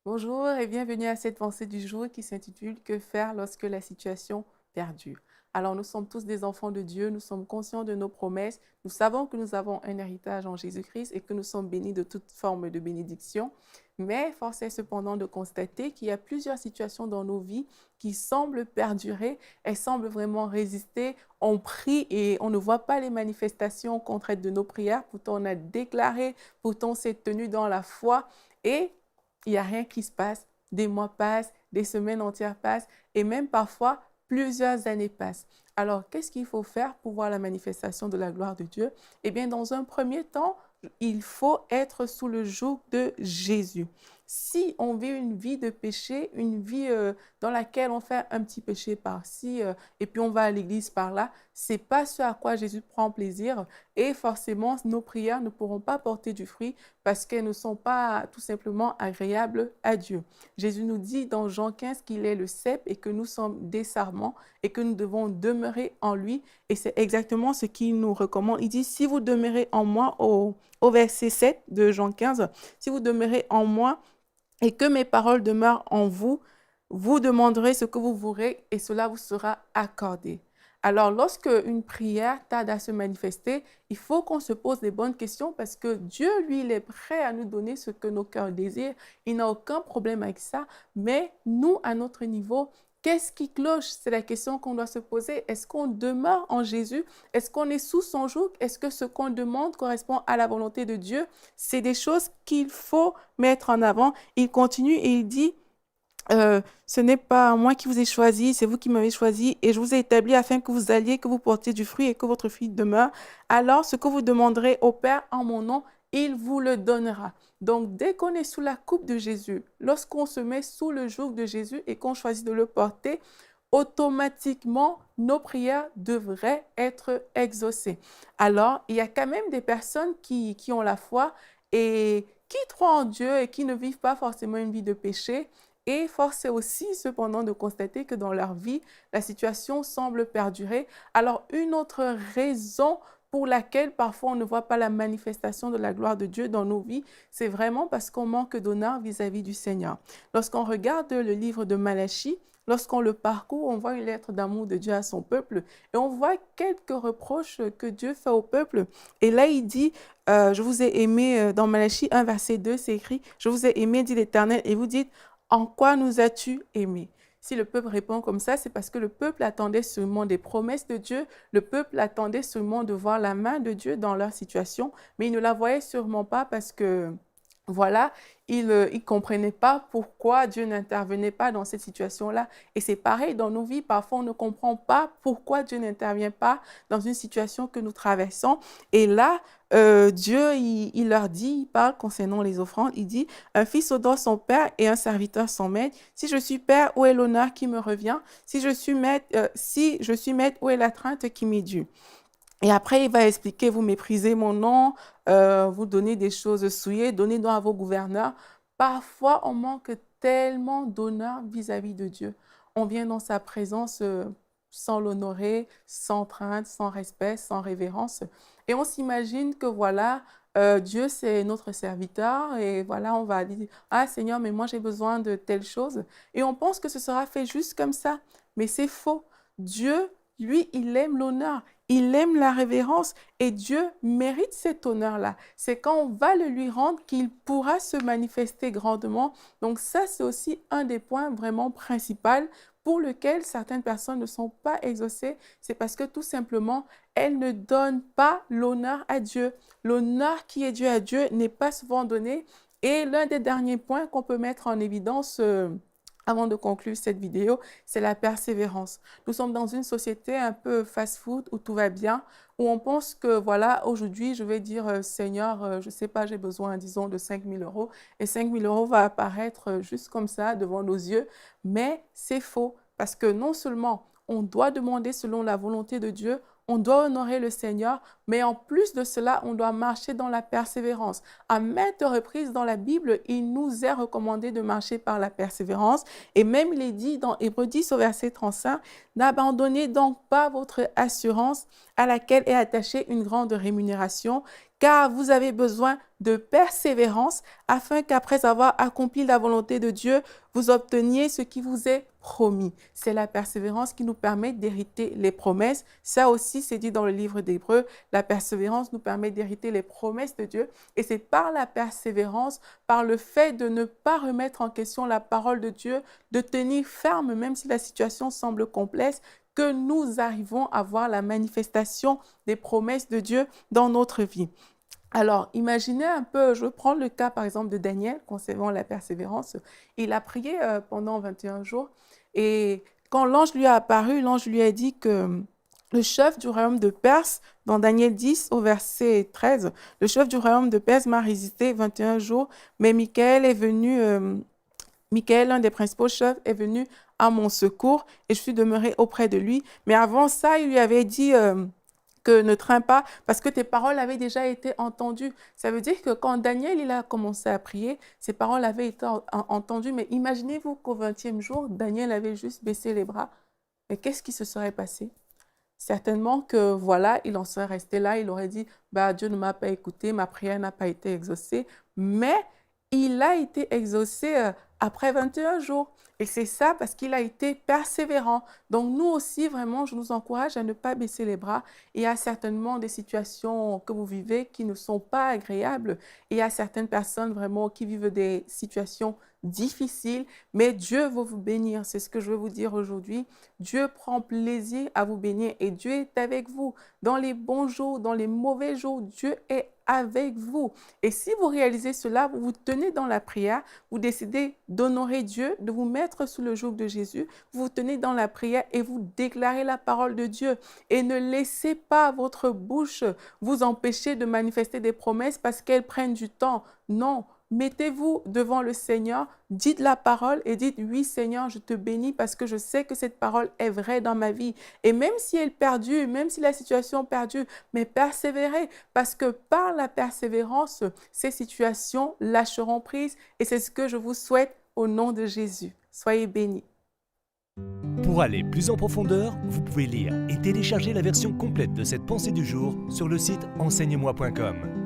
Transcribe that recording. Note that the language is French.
Bonjour et bienvenue à cette pensée du jour qui s'intitule Que faire lorsque la situation perdure. Alors nous sommes tous des enfants de Dieu, nous sommes conscients de nos promesses, nous savons que nous avons un héritage en Jésus-Christ et que nous sommes bénis de toute forme de bénédiction. Mais force est cependant de constater qu'il y a plusieurs situations dans nos vies qui semblent perdurer, elles semblent vraiment résister. On prie et on ne voit pas les manifestations concrètes de nos prières, pourtant on a déclaré, pourtant on s'est tenu dans la foi et il n'y a rien qui se passe, des mois passent, des semaines entières passent et même parfois plusieurs années passent. Alors, qu'est-ce qu'il faut faire pour voir la manifestation de la gloire de Dieu? Eh bien, dans un premier temps, il faut être sous le joug de Jésus. Si on vit une vie de péché, une vie dans laquelle on fait un petit péché par-ci et puis on va à l'église par-là, c'est pas ce à quoi Jésus prend plaisir et forcément nos prières ne pourront pas porter du fruit parce qu'elles ne sont pas tout simplement agréables à Dieu. Jésus nous dit dans Jean 15 qu'il est le cep et que nous sommes des sarments et que nous devons demeurer en lui. Et c'est exactement ce qu'il nous recommande. Il dit, si vous demeurez en moi, au verset 7 de Jean 15, si vous demeurez en moi et que mes paroles demeurent en vous, vous demanderez ce que vous voudrez et cela vous sera accordé. Alors, lorsque une prière tarde à se manifester, il faut qu'on se pose les bonnes questions parce que Dieu, lui, il est prêt à nous donner ce que nos cœurs désirent. Il n'a aucun problème avec ça. Mais nous, à notre niveau, qu'est-ce qui cloche? C'est la question qu'on doit se poser. Est-ce qu'on demeure en Jésus? Est-ce qu'on est sous son joug? Est-ce que ce qu'on demande correspond à la volonté de Dieu? C'est des choses qu'il faut mettre en avant. Il continue et il dit, ce n'est pas moi qui vous ai choisi, c'est vous qui m'avez choisi et je vous ai établi afin que vous alliez, que vous portiez du fruit et que votre fruit demeure. Alors, ce que vous demanderez au Père en mon nom, il vous le donnera. Donc, dès qu'on est sous la coupe de Jésus, lorsqu'on se met sous le joug de Jésus et qu'on choisit de le porter, automatiquement, nos prières devraient être exaucées. Alors, il y a quand même des personnes qui ont la foi et qui croient en Dieu et qui ne vivent pas forcément une vie de péché. Et force est aussi cependant de constater que dans leur vie, la situation semble perdurer. Alors, une autre raison pour laquelle parfois on ne voit pas la manifestation de la gloire de Dieu dans nos vies, c'est vraiment parce qu'on manque d'honneur vis-à-vis du Seigneur. Lorsqu'on regarde le livre de Malachie, lorsqu'on le parcourt, on voit une lettre d'amour de Dieu à son peuple et on voit quelques reproches que Dieu fait au peuple. Et là, il dit, je vous ai aimé, dans Malachie 1, verset 2, c'est écrit, je vous ai aimé, dit l'Éternel, et vous dites, en quoi nous as-tu aimés? Si le peuple répond comme ça, c'est parce que le peuple attendait seulement des promesses de Dieu, le peuple attendait seulement de voir la main de Dieu dans leur situation, mais il ne la voyait sûrement pas parce que voilà, il ne comprenait pas pourquoi Dieu n'intervenait pas dans cette situation-là. Et c'est pareil dans nos vies. Parfois, on ne comprend pas pourquoi Dieu n'intervient pas dans une situation que nous traversons. Et là, Dieu, il leur dit, il parle concernant les offrandes, il dit, un fils honore son père et un serviteur son maître. Si je suis père, où est l'honneur qui me revient? Si je suis maître, où est la crainte qui m'est due? Et après, il va expliquer, vous méprisez mon nom, vous donnez des choses souillées, donnez donc à vos gouverneurs. Parfois, on manque tellement d'honneur vis-à-vis de Dieu. On vient dans sa présence sans l'honorer, sans crainte, sans respect, sans révérence. Et on s'imagine que voilà, Dieu, c'est notre serviteur. Et voilà, on va dire, ah Seigneur, mais moi j'ai besoin de telle chose. Et on pense que ce sera fait juste comme ça. Mais c'est faux. Dieu, lui, il aime l'honneur. Il aime la révérence et Dieu mérite cet honneur-là. C'est quand on va le lui rendre qu'il pourra se manifester grandement. Donc ça, c'est aussi un des points vraiment principaux pour lequel certaines personnes ne sont pas exaucées. C'est parce que tout simplement, elles ne donnent pas l'honneur à Dieu. L'honneur qui est dû à Dieu n'est pas souvent donné. Et l'un des derniers points qu'on peut mettre en évidence avant de conclure cette vidéo, c'est la persévérance. Nous sommes dans une société un peu fast-food où tout va bien, où on pense que, voilà, aujourd'hui, je vais dire, Seigneur, je ne sais pas, j'ai besoin, disons, de 5 000 € et 5 000 € va apparaître juste comme ça devant nos yeux, mais c'est faux parce que non seulement on doit demander selon la volonté de Dieu, on doit honorer le Seigneur, mais en plus de cela, on doit marcher dans la persévérance. À maintes reprises dans la Bible, il nous est recommandé de marcher par la persévérance. Et même il est dit dans Hébreux 10 au verset 35, « N'abandonnez donc pas votre assurance à laquelle est attachée une grande rémunération, car vous avez besoin de persévérance afin qu'après avoir accompli la volonté de Dieu, vous obteniez ce qui vous est promis. » C'est la persévérance qui nous permet d'hériter les promesses. Ça aussi, c'est dit dans le livre d'Hébreux. La persévérance nous permet d'hériter les promesses de Dieu. Et c'est par la persévérance, par le fait de ne pas remettre en question la parole de Dieu, de tenir ferme même si la situation semble complexe, que nous arrivons à voir la manifestation des promesses de Dieu dans notre vie. Alors, imaginez un peu, je vais prendre le cas par exemple de Daniel concernant la persévérance. Il a prié pendant 21 jours et quand l'ange lui a apparu, l'ange lui a dit que le chef du royaume de Perse, dans Daniel 10 au verset 13, le chef du royaume de Perse m'a résisté 21 jours, mais Michael est venu, Michael, l'un des principaux chefs, est venu à mon secours et je suis demeuré auprès de lui. Mais avant ça, il lui avait dit que ne crains pas parce que tes paroles avaient déjà été entendues. Ça veut dire que quand Daniel il a commencé à prier, ses paroles avaient été entendues. Mais imaginez-vous qu'au 20e jour, Daniel avait juste baissé les bras. Mais qu'est-ce qui se serait passé? Certainement que voilà, il en serait resté là, il aurait dit, bah, Dieu ne m'a pas écouté, ma prière n'a pas été exaucée. Mais il a été exaucé après 21 jours. Et c'est ça parce qu'il a été persévérant. Donc nous aussi, vraiment, je nous encourage à ne pas baisser les bras. Il y a certainement des situations que vous vivez qui ne sont pas agréables. Il y a certaines personnes vraiment qui vivent des situations difficiles, mais Dieu veut vous bénir. C'est ce que je veux vous dire aujourd'hui. Dieu prend plaisir à vous bénir et Dieu est avec vous. Dans les bons jours, dans les mauvais jours, Dieu est avec vous. Et si vous réalisez cela, vous vous tenez dans la prière, vous décidez d'honorer Dieu, de vous mettre sous le joug de Jésus, vous vous tenez dans la prière et vous déclarez la parole de Dieu. Et ne laissez pas votre bouche vous empêcher de manifester des promesses parce qu'elles prennent du temps. Non, mettez-vous devant le Seigneur, dites la parole et dites « Oui Seigneur, je te bénis parce que je sais que cette parole est vraie dans ma vie. » Et même si elle perdure, même si la situation perdure, mais persévérez parce que par la persévérance, ces situations lâcheront prise et c'est ce que je vous souhaite au nom de Jésus. Soyez bénis. Pour aller plus en profondeur, vous pouvez lire et télécharger la version complète de cette pensée du jour sur le site enseigne-moi.com.